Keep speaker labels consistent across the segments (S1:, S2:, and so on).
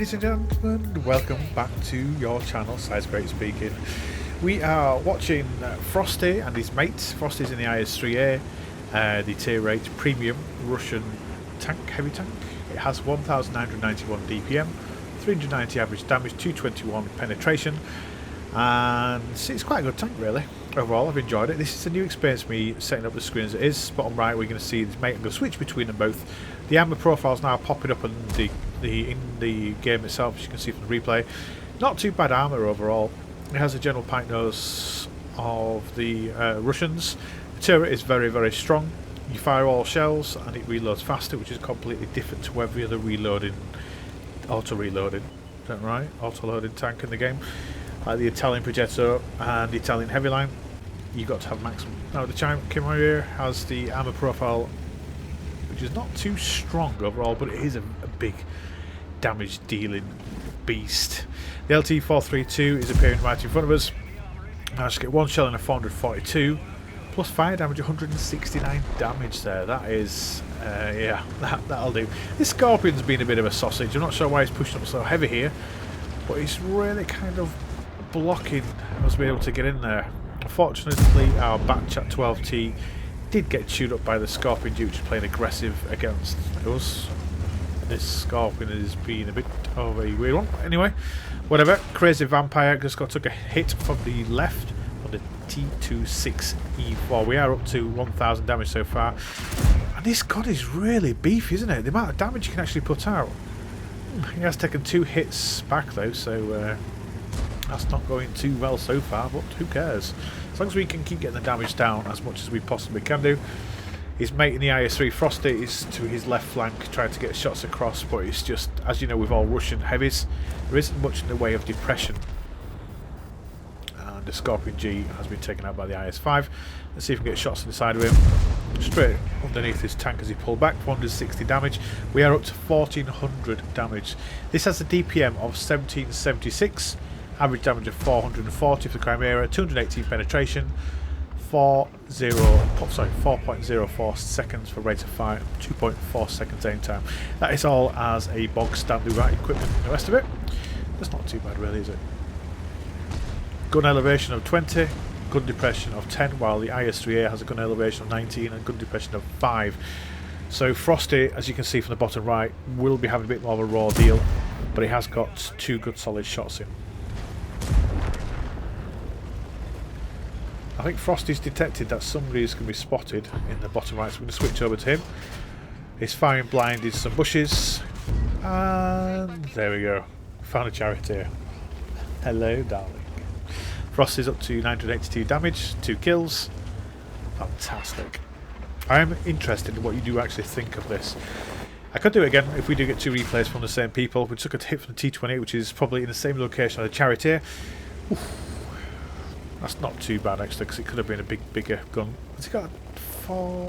S1: Ladies and gentlemen, welcome back to your channel, Size Great Speaking. We are watching Frosty and his mates. Frosty's in the IS-3A, the Tier 8 Premium Russian tank, heavy tank. It has 1,991 DPM, 390 average damage, 221 penetration, and it's quite a good tank really. Overall, I've enjoyed it. This is a new experience for me setting up the screen as it is. Bottom right, we're going to see this mate. I'm going to switch between them both. The amber profile is now popping up in the game itself, as you can see from the replay. Not too bad armor overall. It has a general pike nose of the Russians. The turret is very, very strong. You fire all shells and it reloads faster, which is completely different to every other auto-reloading, is that right? Auto-loading tank in the game. Like the Italian Progetto and the Italian Heavy Line, you got to have maximum. Now the Chimera has the armor profile, which is not too strong overall, but it is a big damage dealing beast. The LT-432 is appearing right in front of us. Now just get one shell in a 442 plus fire damage, 169 damage there. That is yeah, that'll do. This Scorpion's been a bit of a sausage. I'm not sure why he's pushing up so heavy here, but he's really kind of blocking us being able to get in there. Unfortunately, our batch at 12T did get chewed up by the Scorpion due to playing aggressive against us. This Scorpion is being a bit of a weird one. Anyway, whatever. Crazy Vampire just took a hit from the left on the T26E4. We are up to 1,000 damage so far. And this gun is really beefy, isn't it? The amount of damage you can actually put out. He has taken 2 hits back though, so that's not going too well so far, but who cares? As long as we can keep getting the damage down as much as we possibly can do. His mate in the IS-3, Frosty, is to his left flank trying to get shots across, but it's just, as you know, with all Russian heavies, there isn't much in the way of depression. And the Scorpion G has been taken out by the IS-5. Let's see if we can get shots on the side of him. Straight underneath his tank as he pulled back, 460 damage. We are up to 1,400 damage. this has a DPM of 1,776. Average damage of 440 for the Chimera, 218 penetration, 4.04 seconds for rate of fire, 2.4 seconds aim time. That is all as a bog standard right equipment. The rest of it, that's not too bad really, is it? Gun elevation of 20, gun depression of 10, while the IS-3A has a gun elevation of 19 and gun depression of 5. So Frosty, as you can see from the bottom right, will be having a bit more of a raw deal, but he has got 2 good solid shots in. I think Frosty's detected that somebody is going to be spotted in the bottom right, so we're going to switch over to him. He's firing blind into some bushes, and there we go. Found a charioteer. Hello, darling. Frosty's up to 982 damage, 2 kills. Fantastic. I am interested in what you do actually think of this. I could do it again if we do get 2 replays from the same people. We took a hit from the T28, which is probably in the same location as the charioteer. Oof. That's not too bad actually, because it could have been a bigger gun. Has he got a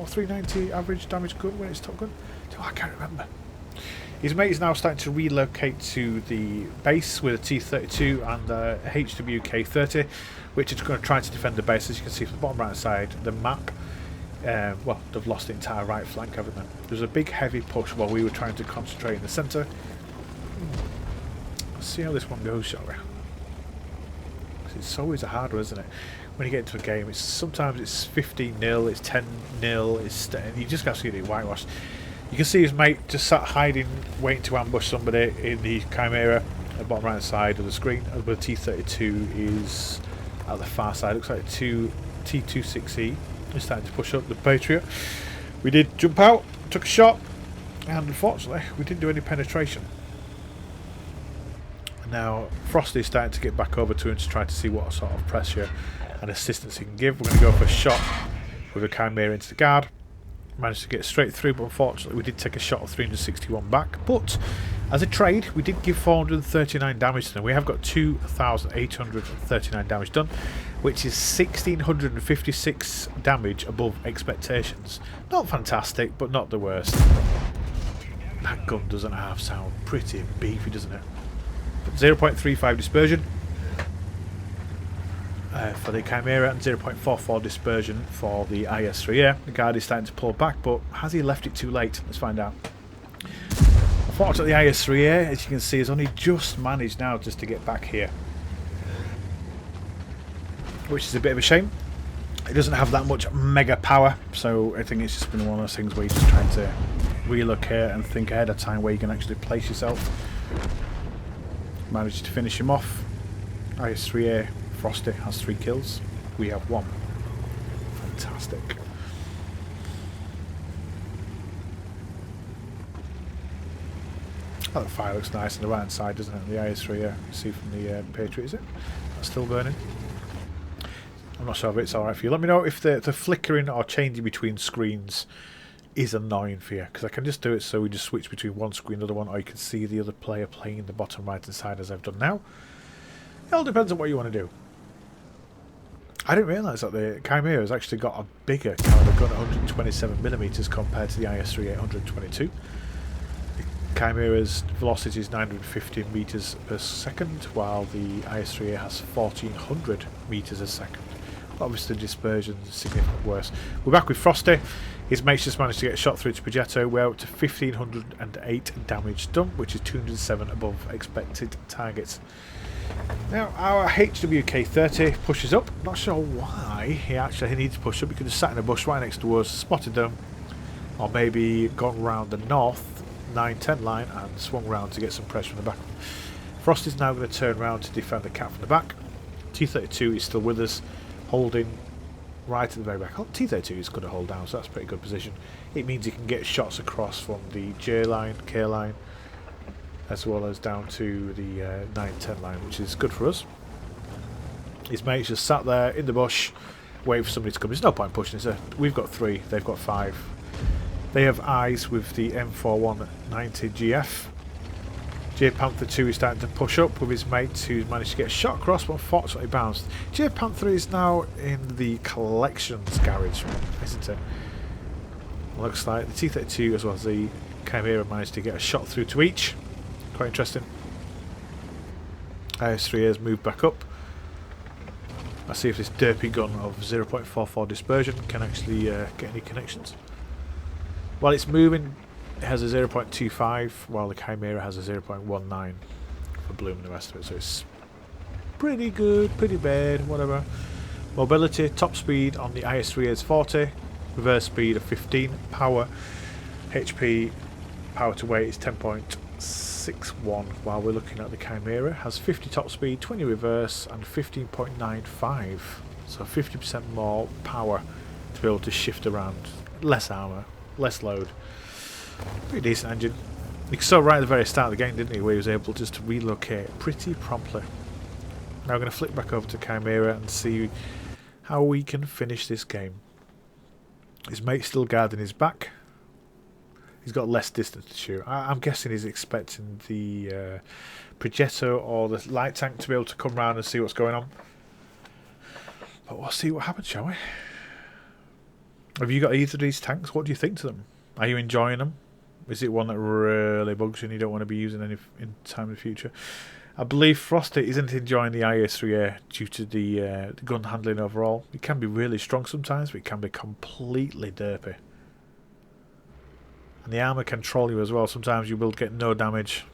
S1: 390 average damage gun when it's top gun? Oh, I can't remember. His mate is now starting to relocate to the base with a T32 and a HWK30, which is going to try to defend the base. As you can see from the bottom right side, the map. Well, they've lost the entire right flank, haven't they? There's a big heavy push while we were trying to concentrate in the centre. Let's see how this one goes, shall we? It's always a hard one, isn't it? When you get into a game, sometimes it's 15-0, it's 10-0, you just absolutely whitewashed. You can see his mate just sat hiding, waiting to ambush somebody in the Chimera at the bottom right side of the screen. And the T32 is at the far side. Looks like a T26E is starting to push up the Patriot. We did jump out, took a shot, and unfortunately we didn't do any penetration. Now Frosty's starting to get back over to him to try to see what sort of pressure and assistance he can give. We're going to go for a shot with a Chimera into the guard. Managed to get straight through, but unfortunately we did take a shot of 361 back. But as a trade, we did give 439 damage to them. We have got 2,839 damage done, which is 1,656 damage above expectations. Not fantastic, but not the worst. That gun doesn't half sound pretty beefy, doesn't it? 0.35 dispersion for the Chimera and 0.44 dispersion for the IS-3A. The guard is starting to pull back, but has he left it too late? Let's find out. Unfortunately, the IS-3A, as you can see, has only just managed now just to get back here, which is a bit of a shame. It doesn't have that much mega power, so I think it's just been one of those things where you're just trying to relocate and think ahead of time where you can actually place yourself. Managed to finish him off. IS-3A Frosty has 3 kills. We have 1. Fantastic. Oh, the fire looks nice on the right hand side, doesn't it? The IS-3A, you see from the Patriot, is it? That's still burning. I'm not sure if it's alright for you. Let me know if the flickering or changing between screens is annoying for you, because I can just do it so we just switch between one screen and the other one, or you can see the other player playing in the bottom right hand side as I've done now. It all depends on what you want to do. I didn't realise that the Chimera has actually got a bigger caliber gun, 127mm, compared to the IS-3A 122. The Chimera's velocity is 950 meters per second, while the IS-3A has 1400 meters a second. Obviously, the dispersion is significantly worse. We're back with Frosty. His mates just managed to get a shot through to Progetto. We're up to 1508 damage done, which is 207 above expected targets. Now, our HWK-30 pushes up. Not sure why he actually needs to push up. He could have sat in a bush right next to us, spotted them, or maybe gone round the north 9-10 line and swung round to get some pressure from the back. Frosty's now going to turn around to defend the cat from the back. T-32 is still with us, holding right at the very back. Oh, T-32 is good to hold down, so that's a pretty good position. It means he can get shots across from the J line, K line, as well as down to the 9-10 line, which is good for us. His mates just sat there in the bush, waiting for somebody to come. There's no point pushing this. We've got 3, they've got 5. They have eyes with the M4190 GF. J Panther 2 is starting to push up with his mates, who's managed to get a shot across, but unfortunately bounced. J Panther is now in the collections garage, isn't it? Looks like the T-32 as well as the Chimera managed to get a shot through to each. Quite interesting. IS-3A has moved back up. Let's see if this derpy gun of 0.44 dispersion can actually get any connections. While it's moving, it has a 0.25, while the Chimera has a 0.19 for bloom and the rest of it. So it's pretty good, pretty bad, whatever. Mobility, top speed on the IS-3A is 40, reverse speed of 15, power, HP, power to weight is 10.61, while we're looking at the Chimera, has 50 top speed, 20 reverse, and 15.95. So 50% more power to be able to shift around. Less armour, less load. Pretty decent engine. You saw right at the very start of the game, didn't he, where he was able just to relocate pretty promptly. Now we're going to flick back over to Chimera and see how we can finish this game. His mate's still guarding his back. He's got less distance to shoot. I'm guessing he's expecting the Progetto or the light tank to be able to come round and see what's going on. But we'll see what happens, shall we? Have you got either of these tanks? What do you think to them? Are you enjoying them? Is it one that really bugs you and you don't want to be using any in time in the future? I believe Frosty isn't enjoying the IS-3A due to the gun handling overall. It can be really strong sometimes, but it can be completely derpy. And the armour can troll you as well. Sometimes you will get no damage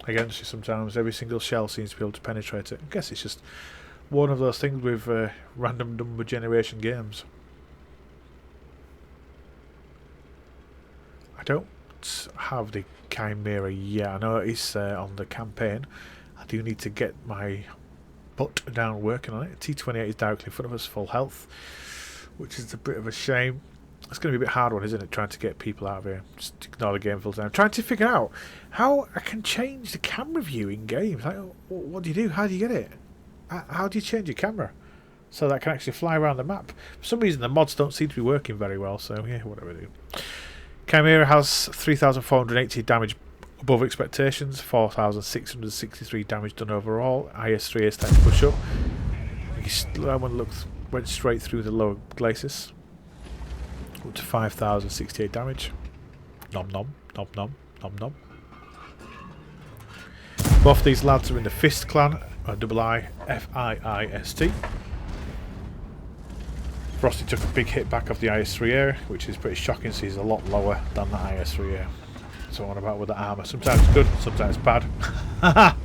S1: against you sometimes. Every single shell seems to be able to penetrate it. I guess it's just one of those things with random number generation games. I don't have the Chimera yet. I know it's on the campaign. I do need to get my butt down working on it. T-28 is directly in front of us, full health, which is a bit of a shame. It's going to be a bit hard one, isn't it, trying to get people out of here. Just ignore the game full time. Trying to figure out how I can change the camera view in games. Like, what do you do? How do you get it? How do you change your camera so that I can actually fly around the map? For some reason, the mods don't seem to be working very well, so yeah, whatever I do. Chimera has 3,480 damage above expectations, 4,663 damage done overall. IS-3A starting to push up. That one went straight through the lower glacis. Up to 5,068 damage. Nom nom, nom nom, nom nom. Both these lads are in the Fist clan, I-I-F-I-I-S-T. Frosty took a big hit back off the IS-3A, which is pretty shocking, so he's a lot lower than the IS-3A. That's what I'm on about with the armour. Sometimes good, sometimes bad. And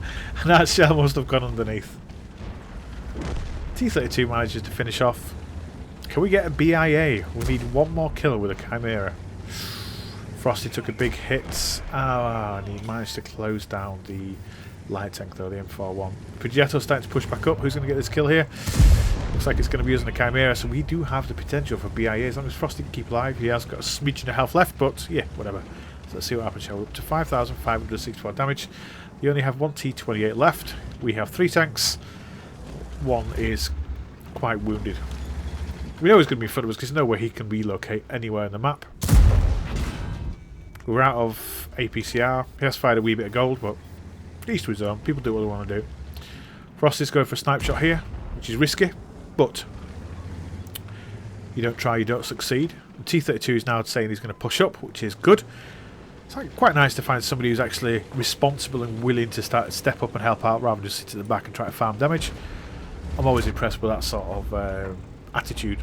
S1: that shell must have gone underneath. T-32 manages to finish off. Can we get a BIA? We need one more kill with a Chimera. Frosty took a big hit. And he managed to close down the light tank though, the M41. Progetto's starting to push back up. Who's going to get this kill here? Looks like it's going to be using a Chimera, so we do have the potential for BIA as long as Frosty can keep alive. He has got a smidgen of health left, but yeah, whatever. So let's see what happens, shall we? Up to 5,564 damage. You only have one T-28 left. We have 3 tanks. One is quite wounded. We know he's going to be in front of us because there's no way he can relocate anywhere on the map. We're out of APCR. He has fired a wee bit of gold, but each to his own. People do what they want to do. Frosty's going for a snipe shot here, which is risky, but you don't try, you don't succeed. The T-32 is now saying he's going to push up, which is good. It's like quite nice to find somebody who's actually responsible and willing to step up and help out rather than just sit at the back and try to farm damage. I'm always impressed with that sort of attitude.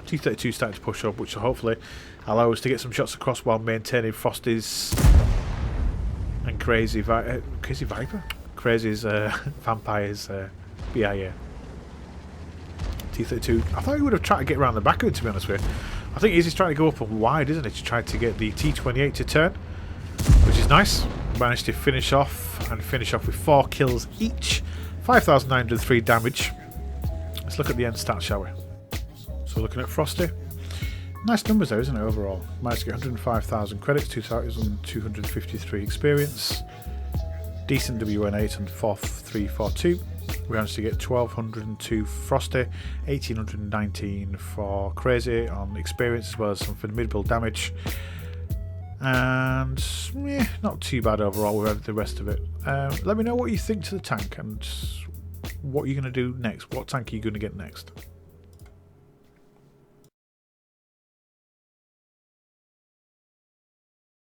S1: T-32 starting to push up, which will hopefully allow us to get some shots across while maintaining Frosty's and Crazy's Vampire's BIA. T-32. I thought he would have tried to get around the back of it, to be honest with you. I think he's just trying to go up and wide, isn't it? To try to get the T-28 to turn, which is nice. Managed to finish off with 4 kills each. 5,903 damage. Let's look at the end stats, shall we? So looking at Frosty. Nice numbers there, isn't it, overall? Managed to get 105,000 credits, 2,253 experience. Decent WN8 and 4,342. We managed to get 1,202 Frosty, 1,819 for Crazy on experience, as well as some formidable damage. And yeah, not too bad overall with the rest of it. Let me know what you think to the tank and what you're going to do next. What tank are you going to get next?